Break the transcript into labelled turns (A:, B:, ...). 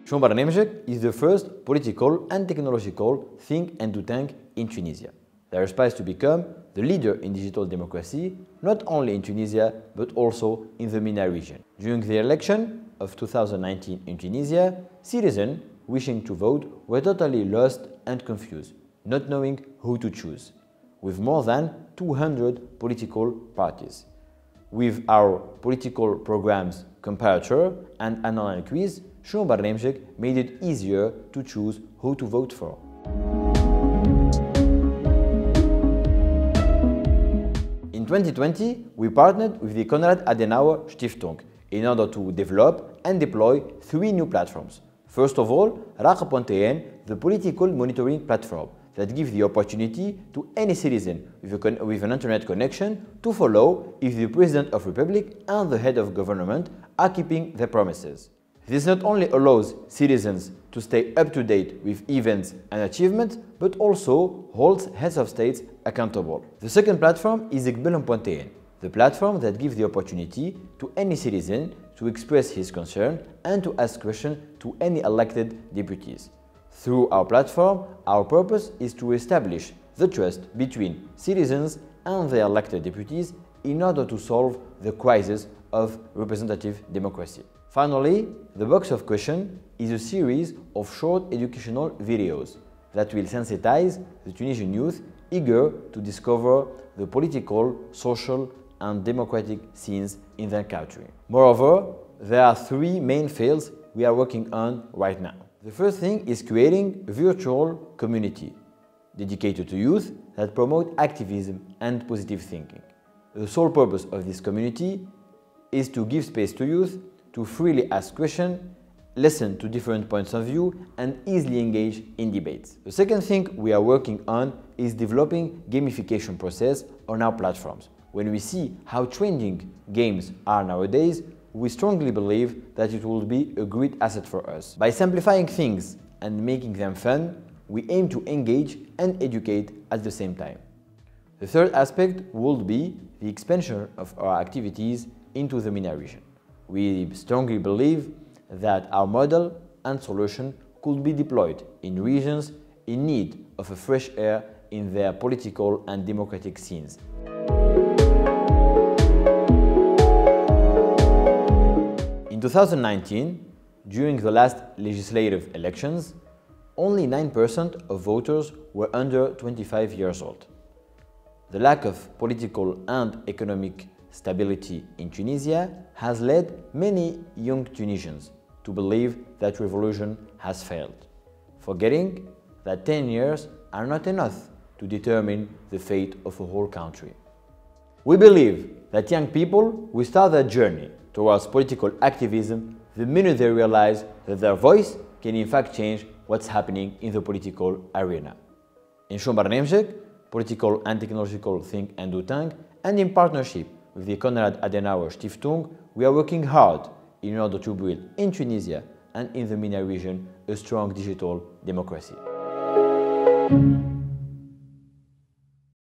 A: Shon Barnamjek is the first political and technological think and do tank in Tunisia. They aspire to become the leader in digital democracy, not only in Tunisia, but also in the MENA region. During the election of 2019 in Tunisia, citizens wishing to vote were totally lost and confused, not knowing who to choose, with more than 200 political parties. With our political programs comparator and an online quiz, Shon Barnamjek made it easier to choose who to vote for. In 2020, we partnered with the Konrad Adenauer Stiftung in order to develop and deploy 3 new platforms. First of all, Raqqa.tn, the political monitoring platform that gives the opportunity to any citizen with an internet connection to follow if the President of the Republic and the head of government are keeping their promises. This not only allows citizens to stay up to date with events and achievements, but also holds heads of states accountable. The second platform is Iqbalhom.tn, the platform that gives the opportunity to any citizen to express his concern and to ask questions to any elected deputies. Through our platform, our purpose is to establish the trust between citizens and their elected deputies in order to solve the crisis of representative democracy. Finally, the Box of Questions is a series of short educational videos that will sensitize the Tunisian youth eager to discover the political, social and democratic scenes in their country. Moreover, there are 3 main fields we are working on right now. The first thing is creating a virtual community dedicated to youth that promote activism and positive thinking. The sole purpose of this community is to give space to youth to freely ask questions, listen to different points of view and easily engage in debates. The second thing we are working on is developing gamification process on our platforms. When we see how trending games are nowadays, we strongly believe that it will be a great asset for us. By simplifying things and making them fun, we aim to engage and educate at the same time. The third aspect would be the expansion of our activities into the MENA region. We strongly believe that our model and solution could be deployed in regions in need of a fresh air in their political and democratic scenes. In 2019, during the last legislative elections, only 9% of voters were under 25 years old. The lack of political and economic stability in Tunisia has led many young Tunisians to believe that revolution has failed, forgetting that 10 years are not enough to determine the fate of a whole country. We believe that young people will start their journey towards political activism the minute they realize that their voice can in fact change what's happening in the political arena. In Shon Barnamjek, political and technological think and do tank, and in partnership with the Konrad Adenauer Stiftung, we are working hard in order to build in Tunisia and in the MENA region a strong digital democracy.